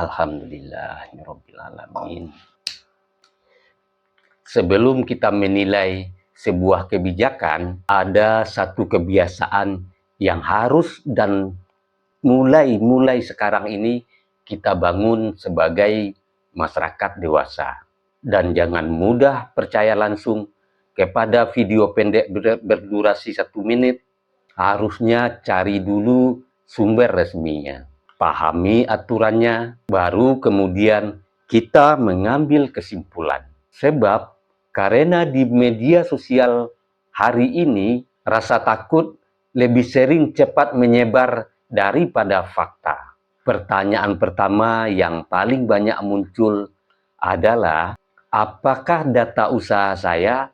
Alhamdulillahirrabbilalamin. Sebelum kita menilai sebuah kebijakan, ada satu kebiasaan yang harus dan mulai sekarang ini kita bangun sebagai masyarakat dewasa. Dan jangan mudah percaya langsung kepada video pendek berdurasi 1 menit. Harusnya cari dulu sumber resminya, pahami aturannya, baru kemudian kita mengambil kesimpulan. Sebab karena di media sosial hari ini rasa takut lebih sering cepat menyebar daripada fakta. Pertanyaan pertama yang paling banyak muncul adalah, apakah data usaha saya